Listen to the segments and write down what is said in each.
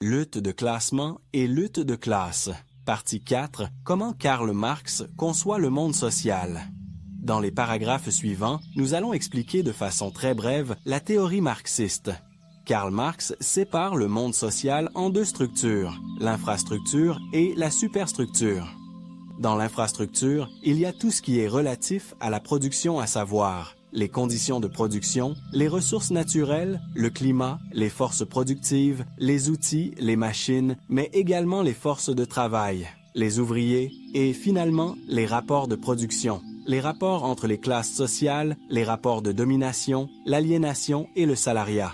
Lutte de classement et lutte de classe. Partie 4. Comment Karl Marx conçoit le monde social. Dans les paragraphes suivants, nous allons expliquer de façon très brève la théorie marxiste. Karl Marx sépare le monde social en deux structures, l'infrastructure et la superstructure. Dans l'infrastructure, il y a tout ce qui est relatif à la production, à savoir les conditions de production, les ressources naturelles, le climat, les forces productives, les outils, les machines, mais également les forces de travail, les ouvriers et finalement les rapports de production, les rapports entre les classes sociales, les rapports de domination, l'aliénation et le salariat.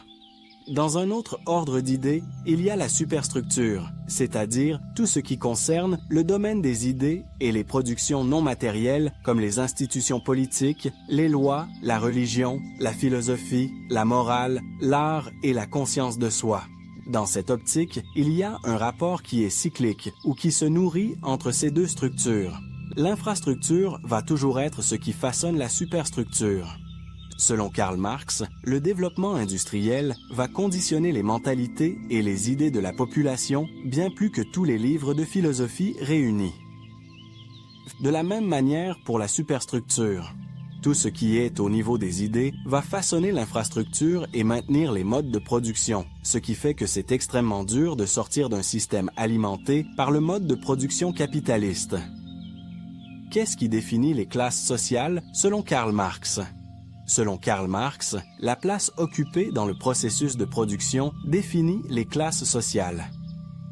Dans un autre ordre d'idées, il y a la superstructure, c'est-à-dire tout ce qui concerne le domaine des idées et les productions non matérielles comme les institutions politiques, les lois, la religion, la philosophie, la morale, l'art et la conscience de soi. Dans cette optique, il y a un rapport qui est cyclique ou qui se nourrit entre ces deux structures. L'infrastructure va toujours être ce qui façonne la superstructure. Selon Karl Marx, le développement industriel va conditionner les mentalités et les idées de la population bien plus que tous les livres de philosophie réunis. De la même manière pour la superstructure. Tout ce qui est au niveau des idées va façonner l'infrastructure et maintenir les modes de production, ce qui fait que c'est extrêmement dur de sortir d'un système alimenté par le mode de production capitaliste. Qu'est-ce qui définit les classes sociales selon Karl Marx? Selon Karl Marx, la place occupée dans le processus de production définit les classes sociales.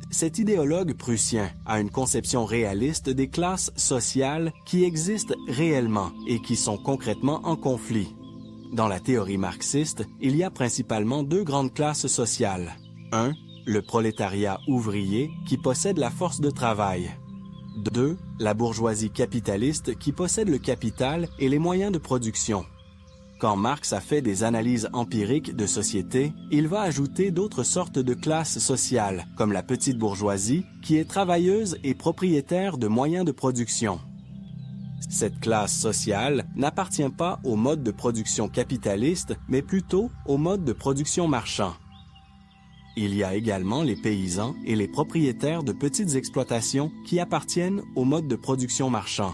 Cet idéologue prussien a une conception réaliste des classes sociales qui existent réellement et qui sont concrètement en conflit. Dans la théorie marxiste, il y a principalement deux grandes classes sociales. 1. Le prolétariat ouvrier qui possède la force de travail. 2. La bourgeoisie capitaliste qui possède le capital et les moyens de production. Quand Marx a fait des analyses empiriques de société, il va ajouter d'autres sortes de classes sociales, comme la petite bourgeoisie, qui est travailleuse et propriétaire de moyens de production. Cette classe sociale n'appartient pas au mode de production capitaliste, mais plutôt au mode de production marchand. Il y a également les paysans et les propriétaires de petites exploitations qui appartiennent au mode de production marchand.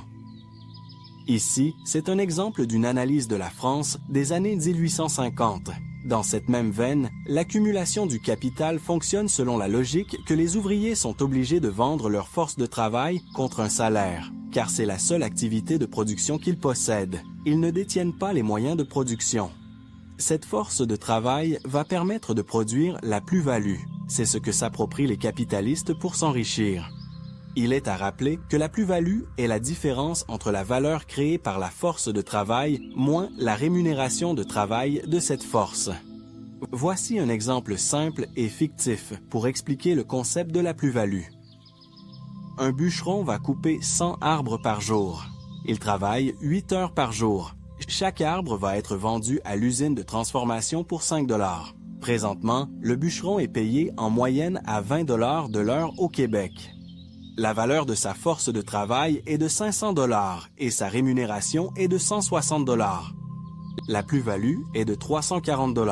Ici, c'est un exemple d'une analyse de la France des années 1850. Dans cette même veine, l'accumulation du capital fonctionne selon la logique que les ouvriers sont obligés de vendre leur force de travail contre un salaire, car c'est la seule activité de production qu'ils possèdent. Ils ne détiennent pas les moyens de production. Cette force de travail va permettre de produire la plus-value. C'est ce que s'approprient les capitalistes pour s'enrichir. Il est à rappeler que la plus-value est la différence entre la valeur créée par la force de travail moins la rémunération de travail de cette force. Voici un exemple simple et fictif pour expliquer le concept de la plus-value. Un bûcheron va couper 100 arbres par jour. Il travaille 8 heures par jour. Chaque arbre va être vendu à l'usine de transformation pour 5 $. Présentement, le bûcheron est payé en moyenne à 20 $ de l'heure au Québec. La valeur de sa force de travail est de 500 $ et sa rémunération est de 160 $. La plus-value est de 340 $.